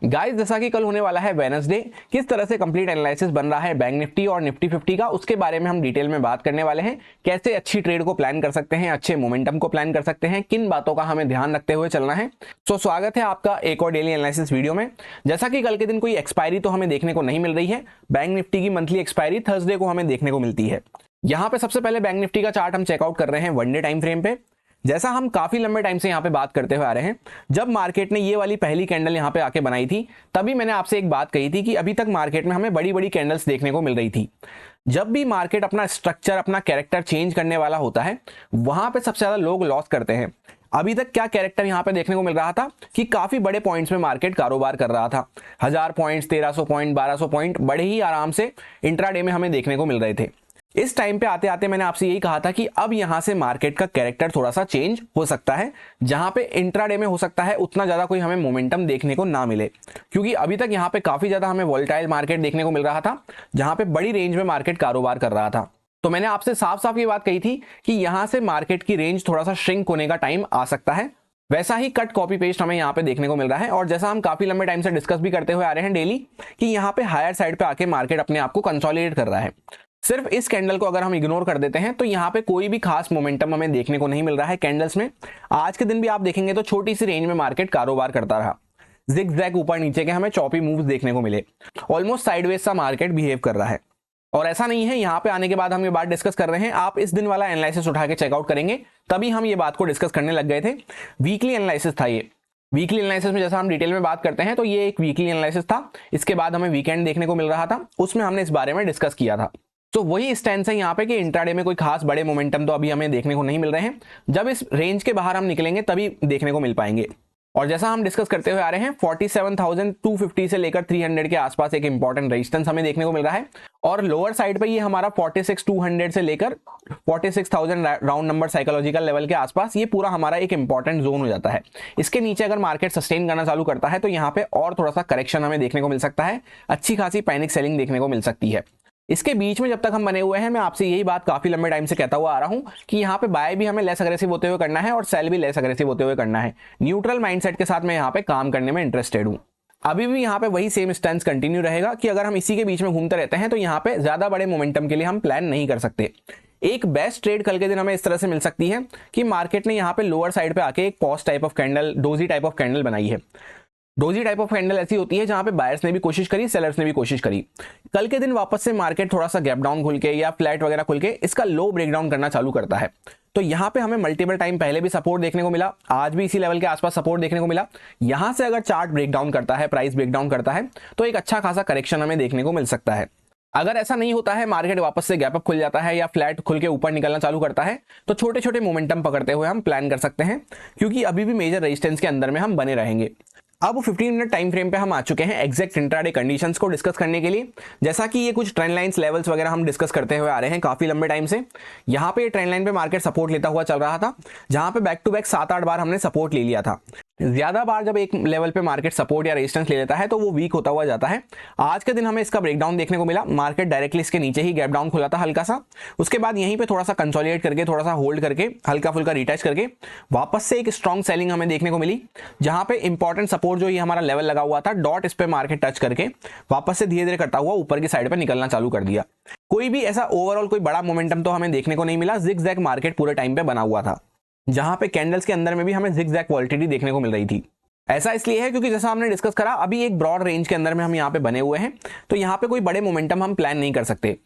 Guys, जैसा कि कल होने वाला है वेडनेसडे, किस तरह से कंप्लीट एनालिसिस बन रहा है बैंक निफ्टी और निफ्टी 50 का, उसके बारे में हम डिटेल में बात करने वाले हैं। कैसे अच्छी ट्रेड को प्लान कर सकते हैं, अच्छे मोमेंटम को प्लान कर सकते हैं, किन बातों का हमें ध्यान रखते हुए चलना है। स्वागत है आपका एक और डेली एनालिसिस वीडियो में। जैसा कि कल के दिन कोई एक्सपायरी तो हमें देखने को नहीं मिल रही है, बैंक निफ्टी की मंथली एक्सपायरी थर्सडे को हमें देखने को मिलती है। यहाँ पे सबसे पहले बैंक निफ्टी का चार्ट हम चेकआउट कर रहे हैं वनडे टाइम फ्रेम पे। जैसा हम काफी लंबे टाइम से यहाँ पे बात करते हुए आ रहे हैं, जब मार्केट ने ये वाली पहली कैंडल यहाँ पे आके बनाई थी, तभी मैंने आपसे एक बात कही थी कि अभी तक मार्केट में हमें बड़ी बड़ी कैंडल्स देखने को मिल रही थी। जब भी मार्केट अपना स्ट्रक्चर, अपना कैरेक्टर चेंज करने वाला होता है, वहां पे सबसे ज्यादा लोग लॉस करते हैं। अभी तक क्या कैरेक्टर यहाँ पे देखने को मिल रहा था कि काफी बड़े पॉइंट्स में मार्केट कारोबार कर रहा था। 1000 पॉइंट्स, 1300 पॉइंट, 1200 पॉइंट बड़े ही आराम से इंट्राडे में हमें देखने को मिल रहे थे। इस टाइम पे आते आते मैंने आपसे यही कहा था कि अब यहां से मार्केट का कैरेक्टर थोड़ा सा चेंज हो सकता है, जहां पे इंट्राडे में हो सकता है उतना ज्यादा कोई हमें मोमेंटम देखने को ना मिले, क्योंकि अभी तक यहां पे काफी ज्यादा हमें वोलेटाइल मार्केट देखने को मिल रहा था, जहां पे बड़ी रेंज में मार्केट कारोबार कर रहा था। तो मैंने आपसे साफ साफ ये बात कही थी कि यहां से मार्केट की रेंज थोड़ा सा श्रिंक होने का टाइम आ सकता है। वैसा ही कट कॉपी पेस्ट हमें यहाँ पे देखने को मिल रहा है, और जैसा हम काफी लंबे टाइम से डिस्कस भी करते हुए आ रहे हैं डेली, कि यहाँ पे हायर साइड पे आके मार्केट अपने आप को कंसोलिडेट कर रहा है। सिर्फ इस कैंडल को अगर हम इग्नोर कर देते हैं तो यहाँ पे कोई भी खास मोमेंटम हमें देखने को नहीं मिल रहा है कैंडल्स में। आज के दिन भी आप देखेंगे तो छोटी सी रेंज में मार्केट कारोबार करता रहा। जिग जैग ऊपर नीचे के हमें चॉपी मूव्स देखने को मिले। ऑलमोस्ट साइडवेज सा मार्केट बिहेव कर रहा है। और ऐसा नहीं है, यहाँ पे आने के बाद हम ये बात डिस्कस कर रहे हैं, आप इस दिन वाला एनालिसिस उठा के चेकआउट करेंगे, तभी हम ये बात को डिस्कस करने लग गए थे। वीकली एनालिसिस था ये। वीकली एनालिसिस में जैसा हम डिटेल में बात करते हैं, तो ये एक वीकली एनालिसिस था। इसके बाद हमें वीकेंड देखने को मिल रहा था, उसमें हमने इस बारे में डिस्कस किया था। तो वही स्टैंड है यहाँ पे कि इंट्राडे में कोई खास बड़े मोमेंटम तो अभी हमें देखने को नहीं मिल रहे हैं। जब इस रेंज के बाहर हम निकलेंगे तभी देखने को मिल पाएंगे। और जैसा हम डिस्कस करते हुए आ रहे हैं, 47,250 से लेकर 300 के आसपास एक इंपॉर्टेंट रेजिस्टेंस हमें देखने को मिल रहा है। और लोअर साइड पे ये हमारा 46,200 से लेकर 46,000 राउंड नंबर साइकोलॉजिकल लेवल के आसपास ये पूरा हमारा एक इंपॉर्टेंट जोन हो जाता है। इसके नीचे अगर मार्केट सस्टेन करना चालू करता है तो यहाँ पे और थोड़ा सा करेक्शन हमें देखने को मिल सकता है, अच्छी खासी पैनिक सेलिंग देखने को मिल सकती है। इसके बीच में जब तक हम बने हुए हैं, मैं आपसे यही बात काफी लंबे टाइम से कहता हुआ आ रहा हूं कि यहाँ पे बाय भी हमें लेस अग्रेसिव होते हुए करना है और सेल भी लेस अग्रेसिव होते हुए करना है। न्यूट्रल माइंडसेट के साथ मैं यहाँ पे काम करने में इंटरेस्टेड हूँ। अभी भी यहाँ पे वही सेम स्टैंस कंटिन्यू रहेगा कि अगर हम इसी के बीच में घूमते रहते हैं तो यहाँ पे ज्यादा बड़े मोमेंटम के लिए हम प्लान नहीं कर सकते। एक बेस्ट ट्रेड कल के दिन हमें इस तरह से मिल सकती है कि मार्केट ने यहाँ पे लोअर साइड पे आके एक pause type of candle, doji type of candle बनाई है। डोजी टाइप ऑफ कैंडल ऐसी होती है जहां पे बायर्स ने भी कोशिश करी, सेलर्स ने भी कोशिश करी। कल के दिन वापस से मार्केट थोड़ा सा गैप डाउन खुल के या फ्लैट वगैरह खुल के इसका लो ब्रेक डाउन करना चालू करता है। तो यहाँ पे हमें मल्टीपल टाइम पहले भी सपोर्ट देखने को मिला, आज भी इसी लेवल के आसपास सपोर्ट देखने को मिला। यहां से अगर चार्ट ब्रेक डाउन करता है, प्राइस ब्रेक डाउन करता है, तो एक अच्छा खासा करेक्शन हमें देखने को मिल सकता है। अगर ऐसा नहीं होता है, मार्केट वापस से गैप अप खुल जाता है या फ्लैट खुल के ऊपर निकलना चालू करता है, तो छोटे छोटे मोमेंटम पकड़ते हुए हम प्लान कर सकते हैं, क्योंकि अभी भी मेजर रेजिस्टेंस के अंदर में हम बने रहेंगे। अब 15 मिनट टाइम फ्रेम पे हम आ चुके हैं एग्जैक्ट इंट्राडे कंडीशंस को डिस्कस करने के लिए। जैसा कि ये कुछ ट्रेंड लाइंस, लेवल्स वगैरह हम डिस्कस करते हुए आ रहे हैं काफी लंबे टाइम से। यहाँ पे ट्रेंड लाइन पे मार्केट सपोर्ट लेता हुआ चल रहा था, जहां पे बैक टू बैक 7-8 बार हमने सपोर्ट ले लिया था। ज्यादा बार जब एक लेवल पे मार्केट सपोर्ट या रेजिस्टेंस ले लेता है तो वो वीक होता हुआ जाता है। आज के दिन हमें इसका ब्रेकडाउन देखने को मिला। मार्केट डायरेक्टली इसके नीचे ही गैप डाउन खुला था हल्का सा, उसके बाद यहीं पे थोड़ा सा कंसोलिडेट करके, थोड़ा सा होल्ड करके, हल्का फुल्का रिटच करके वापस से एक स्ट्रॉन्ग सेलिंग हमें देखने को मिली, जहां पे इंपॉर्टेंट सपोर्ट जो ये हमारा लेवल लगा हुआ था डॉट, इस पे मार्केट टच करके वापस से धीरे धीरे करता हुआ ऊपर की साइड पे निकलना चालू कर दिया। कोई भी ऐसा ओवरऑल कोई बड़ा मोमेंटम तो हमें देखने को नहीं मिला। जिग जैग मार्केट पूरे टाइम पे बना हुआ था, जहां पे कैंडल्स के अंदर में भी हमें जिग जैग वॉलेटिलिटी देखने को मिल रही थी। ऐसा इसलिए है क्योंकि जैसा हमने डिस्कस करा, अभी एक ब्रॉड रेंज के अंदर में हम यहाँ पे बने हुए हैं, तो यहाँ पे कोई बड़े मोमेंटम हम प्लान नहीं कर सकते।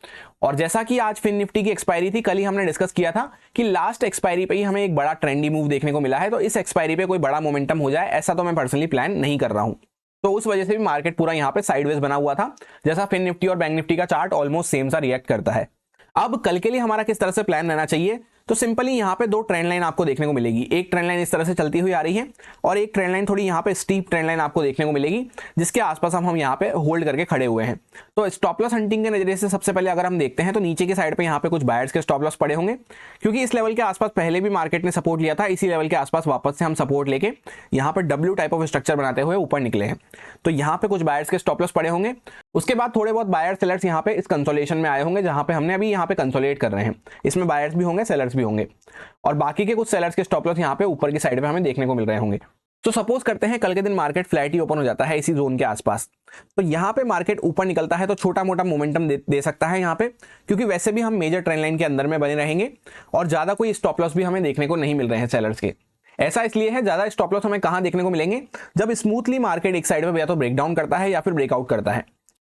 और जैसा कि आज फिन निफ्टी की एक्सपायरी थी, कल ही हमने डिस्कस किया था कि लास्ट एक्सपायरी पे ही हमें एक बड़ा ट्रेंडी मूव देखने को मिला है, तो इस एक्सपायरी पे कोई बड़ा मोमेंटम हो जाए ऐसा तो मैं पर्सनली प्लान नहीं कर रहा हूँ। तो उस वजह से भी मार्केट पूरा यहाँ पे साइडवेज बना हुआ था, जैसा फिन निफ्टी और बैंक निफ्टी का चार्ट ऑलमोस्ट सेम सा रिएक्ट करता है। अब कल के लिए हमारा किस तरह से प्लान रहना चाहिए, तो सिंपली यहाँ पे दो ट्रेंड लाइन आपको देखने को मिलेगी। एक ट्रेंड लाइन इस तरह से चलती हुई आ रही है और एक ट्रेंड लाइन थोड़ी यहाँ पे स्टीप ट्रेंड लाइन आपको देखने को मिलेगी, जिसके आसपास हम यहाँ पे होल्ड करके खड़े हुए हैं। तो स्टॉप लॉस हंटिंग के नजरिए से सबसे पहले अगर हम देखते हैं तो नीचे की साइड पे यहाँ पे कुछ बायर्स के स्टॉप लॉस पड़े होंगे, क्योंकि इस लेवल के आसपास पहले भी मार्केट ने सपोर्ट लिया था। इसी लेवल के आसपास वापस से हम सपोर्ट लेके यहाँ पे डब्ल्यू टाइप ऑफ स्ट्रक्चर बनाते हुए ऊपर निकले हैं, तो यहाँ पे कुछ बायर्स के स्टॉप लॉस पड़े होंगे। उसके बाद थोड़े बहुत बायर सेलर्स यहाँ पे इस कंसोलेशन में आए होंगे, जहां पे हमने अभी यहाँ पे कंसोलेट कर रहे हैं। इसमें बायर्स भी होंगे, सेलर्स भी होंगे, और बाकी के कुछ सेलर्स के स्टॉप लॉस यहाँ पे ऊपर की साइड पे हमें देखने को मिल रहे होंगे। तो सपोज करते हैं कल के दिन मार्केट फ्लैट ही ओपन हो जाता है इसी जोन के आसपास, तो यहाँ पे मार्केट ऊपर निकलता है तो छोटा मोटा मोमेंटम दे सकता है यहाँ पे, क्योंकि वैसे भी हम मेजर ट्रेंड लाइन के अंदर में बने रहेंगे और ज्यादा कोई स्टॉप लॉस भी हमें देखने को नहीं मिल रहे हैं सेलर्स के। ऐसा इसलिए है, ज्यादा स्टॉप लॉस हमें कहां देखने को मिलेंगे, जब स्मूथली मार्केट एक साइड में या तो ब्रेकडाउन करता है या फिर ब्रेकआउट करता है।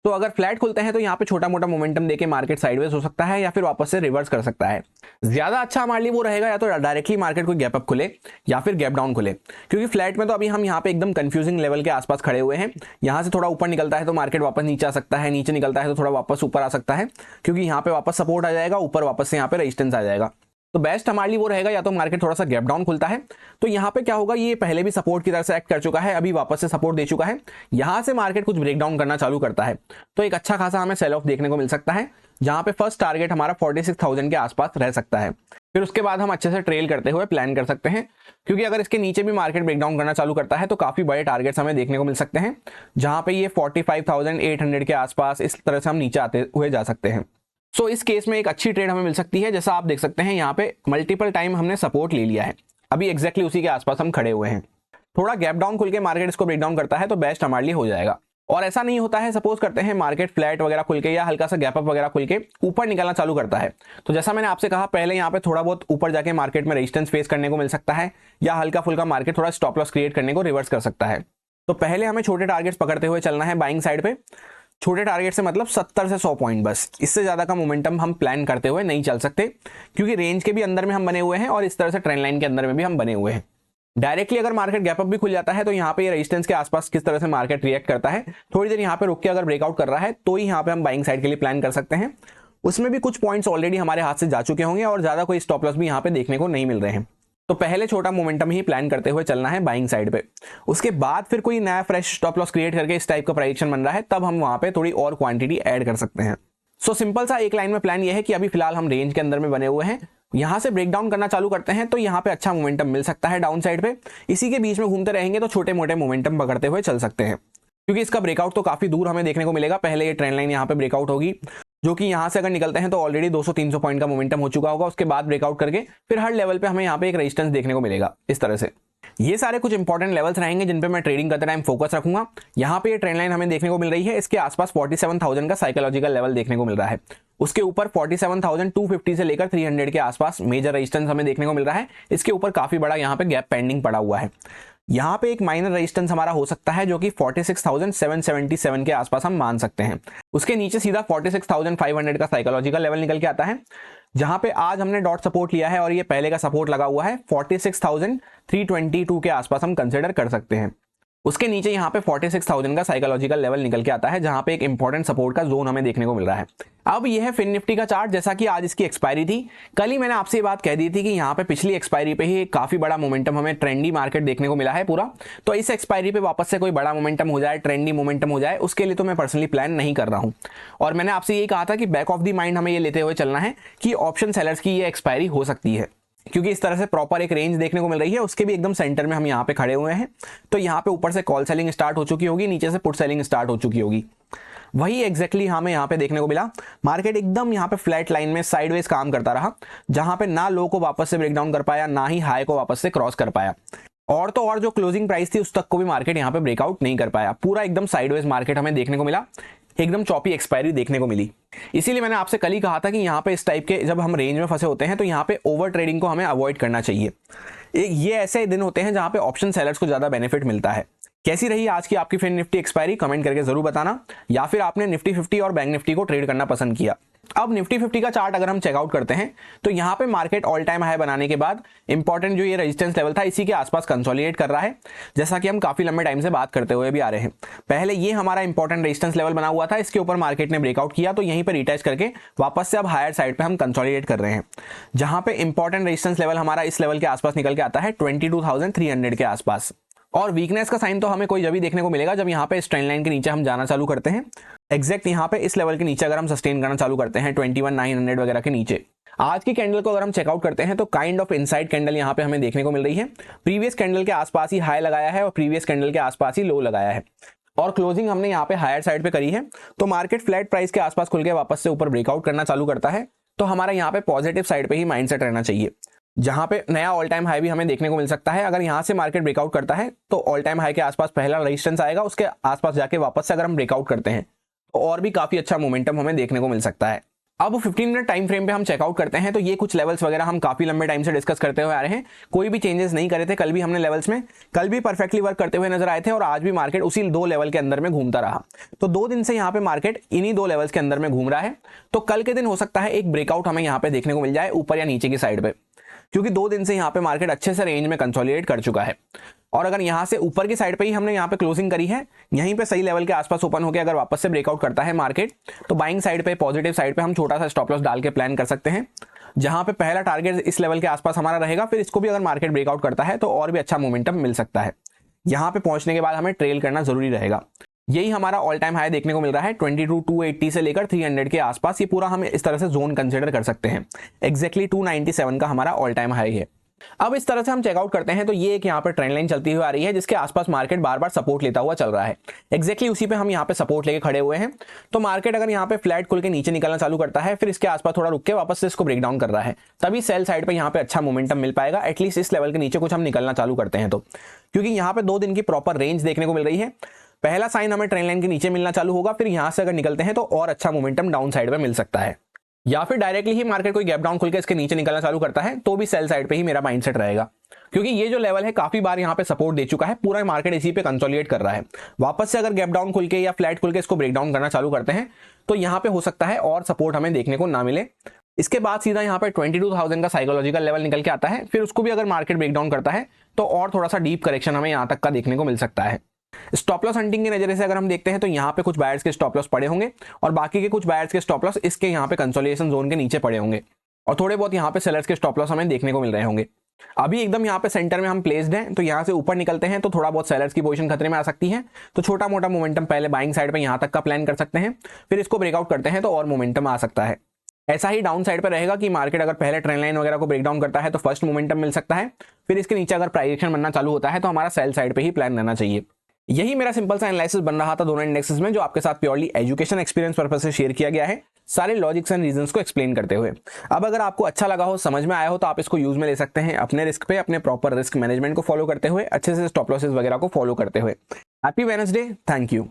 तो अगर फ्लैट खुलते हैं तो यहाँ पे छोटा मोटा मोमेंटम देके मार्केट साइडवेज हो सकता है या फिर वापस से रिवर्स कर सकता है। ज्यादा अच्छा हमारे लिए वो रहेगा या तो डायरेक्टली मार्केट कोई गैप अप खुले या फिर गैप डाउन खुले, क्योंकि फ्लैट में तो अभी हम यहाँ पे एकदम कंफ्यूजिंग लेवल के आसपास खड़े हुए हैं। यहाँ से थोड़ा ऊपर निकलता है तो मार्केट वापस नीचे आ सकता है, नीचे निकलता है तो थोड़ा वापस ऊपर आ सकता है, क्योंकि यहाँ पे वापस सपोर्ट आ जाएगा, ऊपर वापस से यहाँ पे रेजिस्टेंस आ जाएगा। तो बेस्ट हमारे लिए वो रहेगा या तो मार्केट थोड़ा सा गैप डाउन खुलता है, तो यहाँ पे क्या होगा, ये पहले भी सपोर्ट की तरह से एक्ट कर चुका है, अभी वापस से सपोर्ट दे चुका है, यहाँ से मार्केट कुछ ब्रेक डाउन करना चालू करता है तो एक अच्छा खासा हमें सेल ऑफ देखने को मिल सकता है, जहां पे फर्स्ट टारगेट हमारा 46,000 के आसपास रह सकता है। फिर उसके बाद हम अच्छे से ट्रेल करते हुए प्लान कर सकते हैं, क्योंकि अगर इसके नीचे भी मार्केट ब्रेकडाउन करना चालू करता है तो काफी बड़े टारगेट्स हमें देखने को मिल सकते हैं, जहां पे ये 45,800 के आसपास इस तरह से हम नीचे आते हुए जा सकते हैं। सो इस केस में एक अच्छी ट्रेड हमें मिल सकती है। जैसा आप देख सकते हैं यहाँ पे मल्टीपल टाइम हमने सपोर्ट ले लिया है, अभी एग्जैक्टली उसी के आसपास हम खड़े हुए हैं। थोड़ा गैप डाउन खुल के मार्केट इसको ब्रेकडाउन करता है तो बेस्ट हमारे लिए हो जाएगा। और ऐसा नहीं होता है, सपोज करते हैं मार्केट फ्लैट वगैरह खुल के या हल्का सा गैप अप वगैरह खुल के ऊपर निकलना चालू करता है, तो जैसा मैंने आपसे कहा पहले, यहाँ पे थोड़ा बहुत ऊपर जाके मार्केट में रेजिस्टेंस फेस करने को मिल सकता है, या हल्का फुल्का मार्केट थोड़ा स्टॉप लॉस क्रिएट करने को रिवर्स कर सकता है। तो पहले हमें छोटे टारगेट्स पकड़ते हुए चलना है बाइंग साइड पे। छोटे टारगेट से मतलब 70 से 100 पॉइंट, बस इससे ज्यादा का मोमेंटम हम प्लान करते हुए नहीं चल सकते, क्योंकि रेंज के भी अंदर में हम बने हुए हैं और इस तरह से ट्रेंड लाइन के अंदर में भी हम बने हुए हैं। डायरेक्टली अगर मार्केट गैप अप भी खुल जाता है तो यहाँ पे ये रेजिस्टेंस के आसपास किस तरह से मार्केट रिएक्ट करता है, थोड़ी देर यहाँ पे रुक के अगर ब्रेकआउट कर रहा है तो ही यहाँ पे हम बाइंग साइड के लिए प्लान कर सकते हैं। उसमें भी कुछ पॉइंट्स ऑलरेडी हमारे हाथ से जा चुके होंगे और ज्यादा कोई स्टॉप लॉस भी यहाँ पे देखने को नहीं मिल रहे हैं, तो पहले छोटा मोमेंटम ही प्लान करते हुए चलना है बाइंग साइड पे। उसके बाद फिर कोई नया फ्रेश स्टॉप लॉस क्रिएट करके इस टाइप का प्राइजेक्शन बन रहा है, तब हम वहां पे थोड़ी और क्वांटिटी ऐड कर सकते हैं। सो सिंपल सा एक लाइन में प्लान ये है कि अभी फिलहाल हम रेंज के अंदर में बने हुए हैं, यहां से ब्रेकडाउन करना चालू करते हैं तो यहाँ पे अच्छा मोमेंटम मिल सकता है डाउन साइड पे। इसी के बीच में घूमते रहेंगे तो छोटे मोटे मोमेंटम पकड़ते हुए चल सकते हैं, क्योंकि इसका ब्रेकआउट तो काफी दूर हमें देखने को मिलेगा। पहले ये ट्रेंड लाइन यहाँ पे ब्रेकआउट होगी, जो कि यहां से अगर निकलते हैं तो ऑलरेडी 200-300 पॉइंट का मोमेंटम हो चुका होगा, उसके बाद ब्रेकआउट करके फिर हर लेवल पे हमें यहाँ पे एक रेजिस्टेंस देखने को मिलेगा इस तरह से। ये सारे कुछ इंपॉर्टेंट लेवल्स रहेंगे जिन पे मैं ट्रेडिंग करते टाइम फोकस रखूंगा। यहाँ पे ये ट्रेंड लाइन हमें देखने को मिल रही है, इसके आसपास 47,000 का साइकोलॉजिकल लेवल देखने को मिल रहा है, उसके ऊपर 47,250 से लेकर 300 के आसपास मेजर रेजिस्टेंस हमें देखने को मिल रहा है। इसके ऊपर काफी बड़ा यहाँ पे गैप पेंडिंग पड़ा हुआ है। यहाँ पे एक माइनर रेजिस्टेंस हमारा हो सकता है जो कि 46,777 के आसपास हम मान सकते हैं। उसके नीचे सीधा 46,500 का साइकोलॉजिकल लेवल निकल के आता है, जहां पे आज हमने डॉट सपोर्ट लिया है और ये पहले का सपोर्ट लगा हुआ है 46,322 के आसपास हम कंसिडर कर सकते हैं। उसके नीचे यहाँ पे 46,000 का साइकोलॉजिकल लेवल निकल के आता है, जहां पे एक इंपॉर्टेंट सपोर्ट का जोन हमें देखने को मिल रहा है। अब यह है फिन निफ्टी का चार्ट। जैसा कि आज इसकी एक्सपायरी थी, कल ही मैंने आपसे ये बात कह दी थी कि यहाँ पे पिछली एक्सपायरी पे ही काफी बड़ा मोमेंटम हमें ट्रेंडी मार्केट देखने को मिला है पूरा, तो इस एक्सपायरी पे वापस से कोई बड़ा मोमेंटम हो जाए, ट्रेंडी मोमेंटम हो जाए, उसके लिए तो मैं पर्सनली प्लान नहीं कर रहा हूँ। और मैंने आपसे यही कहा था कि बैक ऑफ द माइंड हमें ये लेते हुए चलना है कि ऑप्शन सेलर्स की ये एक्सपायरी हो सकती है, क्योंकि इस तरह से प्रॉपर एक रेंज देखने को मिल रही है, उसके भी एकदम सेंटर में हम यहाँ पे खड़े हुए हैं। तो यहाँ पे ऊपर से कॉल सेलिंग स्टार्ट हो चुकी होगी, नीचे से पुट सेलिंग स्टार्ट हो चुकी होगी। वही एग्जैक्टली हमें यहाँ पे देखने को मिला। मार्केट एकदम यहाँ पे फ्लैट लाइन में साइडवेज काम करता रहा, जहां पे ना लो को वापस से ब्रेकडाउन कर पाया, ना ही हाई को वापस से क्रॉस कर पाया, और तो और जो क्लोजिंग प्राइस थी उस तक को भी मार्केट यहाँ पे ब्रेकआउट नहीं कर पाया। पूरा एकदम साइडवेज मार्केट हमें देखने को मिला, एकदम चॉपी एक्सपायरी देखने को मिली। इसीलिए मैंने आपसे कल ही कहा था कि यहाँ पे इस टाइप के जब हम रेंज में फंसे होते हैं तो यहाँ पे ओवर ट्रेडिंग को हमें अवॉइड करना चाहिए। ये ऐसे दिन होते हैं जहां पे ऑप्शन सेलर्स को ज्यादा बेनिफिट मिलता है। कैसी रही आज की आपकी फिन निफ्टी एक्सपायरी, कमेंट करके जरूर बताना, या फिर आपने निफ्टी 50 और बैंक निफ्टी को ट्रेड करना पसंद किया। अब निफ्टी 50 का चार्ट अगर हम चेकआउट करते हैं तो यहाँ पे मार्केट ऑल टाइम हाई बनाने के बाद इंपॉर्टेंट जो ये रेजिस्टेंस लेवल था इसी के आसपास कंसोलिडेट कर रहा है, जैसा कि हम काफी लंबे टाइम से बात करते हुए भी आ रहे हैं। पहले ये हमारा इंपॉर्टेंट रेजिस्टेंस लेवल बना हुआ था, इसके ऊपर मार्केट ने ब्रेकआउट किया तो यहीं पर रिटच करके वापस से अब हायर साइड पे हम कंसोलिडेट कर रहे हैं, जहां पे इंपॉर्टेंट रेजिस्टेंस लेवल हमारा इस लेवल के आसपास निकल के आता है 22,300 के आसपास। और वीकनेस का साइन तो हमें कोई जब भी देखने को मिलेगा जब यहाँ पे इस ट्रेंड लाइन के नीचे हम जाना चालू करते हैं। एग्जैक्ट यहाँ पे इस लेवल के नीचे अगर हम सस्टेन करना चालू करते हैं 21,900 वगैरह के नीचे। आज की कैंडल को अगर हम चेकआउट करते हैं तो काइंड ऑफ इनसाइड कैंडल यहाँ पे हमें देखने को मिल रही है। प्रीवियस कैंडल के आसपास ही हाई लगाया है और प्रीवियस कैंडल के आसपास ही लो लगाया है, और क्लोजिंग हमने यहाँ पे हायर साइड पे करी है। तो मार्केट फ्लैट प्राइस के आसपास खुल के वापस से ऊपर ब्रेकआउट करना चालू करता है तो हमारा यहाँ पे पॉजिटिव साइड पे ही माइंडसेट रहना चाहिए। जहां पे नया ऑल टाइम हाई भी हमें देखने को मिल सकता है। अगर यहां से मार्केट ब्रेकआउट करता है तो ऑल टाइम हाई के आसपास पहला रेजिस्टेंस आएगा, उसके आसपास जाके वापस से अगर हम ब्रेकआउट करते हैं तो और भी काफी अच्छा मोमेंटम हमें देखने को मिल सकता है। अब 15 मिनट टाइम फ्रेम पे हम चेकआउट करते हैं तो ये कुछ लेवल्स वगैरह हम काफी लंबे टाइम से डिस्कस करते हुए आ रहे हैं, कोई भी चेंजेस नहीं करे थे। कल भी हमने लेवल्स में कल भी परफेक्टली वर्क करते हुए नजर आए थे और आज भी मार्केट उसी 2 लेवल के अंदर में घूमता रहा। तो 2 दिन से यहाँ पे मार्केट इन्हीं 2 लेवल्स के अंदर में घूम रहा है। तो कल के दिन हो सकता है एक ब्रेकआउट हमें यहाँ पे देखने को मिल जाए ऊपर या नीचे की साइड पे, क्योंकि 2 दिन से यहाँ पे मार्केट अच्छे से रेंज में कंसोलिडेट कर चुका है। और अगर यहाँ से ऊपर की साइड पे ही हमने यहाँ पे क्लोजिंग करी है, यहीं पे सही लेवल के आसपास ओपन होकर अगर वापस से ब्रेकआउट करता है मार्केट, तो बाइंग साइड पे पॉजिटिव साइड पे हम छोटा सा स्टॉप लॉस डाल के प्लान कर सकते हैं, जहां पे पहला टारगेट इस लेवल के आसपास हमारा रहेगा। फिर इसको भी अगर मार्केट ब्रेकआउट करता है तो और भी अच्छा मोमेंटम मिल सकता है। यहाँ पे पहुंचने के बाद हमें ट्रेल करना जरूरी रहेगा। यही हमारा ऑल टाइम हाई देखने को मिल रहा है 22,280 से लेकर 300 के आसपास। ये पूरा हम इस तरह से जोन कंसिडर कर सकते हैं। एग्जैक्टली 297 का हमारा ऑल टाइम हाई है। अब इस तरह से हम चेकआउट करते हैं तो ये एक यहाँ पे ट्रेंड लाइन चलती हुई आ रही है, जिसके आसपास मार्केट बार बार सपोर्ट लेता हुआ चल रहा है। एग्जैक्टली उसी पे हम यहाँ पे सपोर्ट लेके खड़े हुए हैं। तो मार्केट अगर यहाँ पे फ्लैट खुल के नीचे निकलना चालू करता है, फिर इसके आसपास थोड़ा रुक के वापस से इसको ब्रेक डाउन कर रहा है, तभी सेल साइड पे यहाँ पे अच्छा मोमेंटम मिल पाएगा। एटलीस्ट इस लेवल के नीचे कुछ हम निकलना चालू करते हैं तो, क्योंकि यहाँ पे 2 दिन की प्रॉपर रेंज देखने को मिल रही है। पहला साइन हमें ट्रेंड लाइन के नीचे मिलना चालू होगा, फिर यहां से अगर निकलते हैं तो और अच्छा मोमेंटम डाउन साइड पे मिल सकता है, या फिर डायरेक्टली ही मार्केट कोई गैप डाउन खुल के इसके नीचे निकलना चालू करता है तो भी सेल साइड पे ही मेरा माइंडसेट रहेगा। क्योंकि ये जो लेवल है काफी बार यहाँ पे सपोर्ट दे चुका है, पूरा मार्केट इसी पे कंसोलिडेट कर रहा है। वापस से अगर गैप डाउन खुल के या फ्लैट खुल के इसको ब्रेक डाउन करना चालू करते हैं तो यहाँ पे हो सकता है और सपोर्ट हमें देखने को ना मिले। इसके बाद सीधा यहाँ पे 22,000 का साइकोलॉजिकल लेवल निकल के आता है, फिर उसको भी अगर मार्केट ब्रेक डाउन करता है तो और थोड़ा सा डीप करेक्शन हमें यहाँ तक का देखने को मिल सकता है। स्टॉप लॉस हंटिंग के नजरिए से अगर हम देखते हैं तो यहाँ पे कुछ बायर्स के स्टॉप लॉस पड़े होंगे और बाकी के कुछ बायर्स के स्टॉप लॉस इसके यहाँ पे कंसोलिडेशन जोन के नीचे पड़े होंगे, और थोड़े बहुत यहाँ पे सेलर्स के स्टॉप लॉस हमें देखने को मिल रहे होंगे। अभी एकदम यहाँ पे सेंटर में हम प्लेस्ड हैं, तो यहाँ से ऊपर निकलते हैं तो थोड़ा बहुत सेलर्स की पोजीशन खतरे में आ सकती है। तो छोटा मोटा मोमेंटम पहले बाइंग साइड पे यहाँ तक का प्लान कर सकते हैं, फिर इसको ब्रेकआउट करते हैं तो और मोमेंटम आ सकता है। ऐसा ही डाउन साइड पर रहेगा कि मार्केट अगर पहले ट्रेंड लाइन वगैरह को ब्रेक डाउन करता है तो फर्स्ट मोमेंटम मिल सकता है, फिर इसके नीचे अगर प्राइस एक्शन बनना चालू होता है तो हमारा सेल साइड पे ही प्लान रहना चाहिए। यही मेरा सिंपल सा एनालिसिस बन रहा था दोनों इंडेक्सेस में, जो आपके साथ प्योरली एजुकेशन एक्सपीरियंस पर्पस से शेयर किया गया है, सारे लॉजिक्स एंड रीजंस को एक्सप्लेन करते हुए। अब अगर आपको अच्छा लगा हो, समझ में आया हो, तो आप इसको यूज में ले सकते हैं अपने रिस्क पे, अपने प्रॉपर रिस्क मैनेजमेंट को फॉलो करते हुए, अच्छे से स्टॉप लॉसेस वगैरह को फॉलो करते हुए। Happy Wednesday, thank you.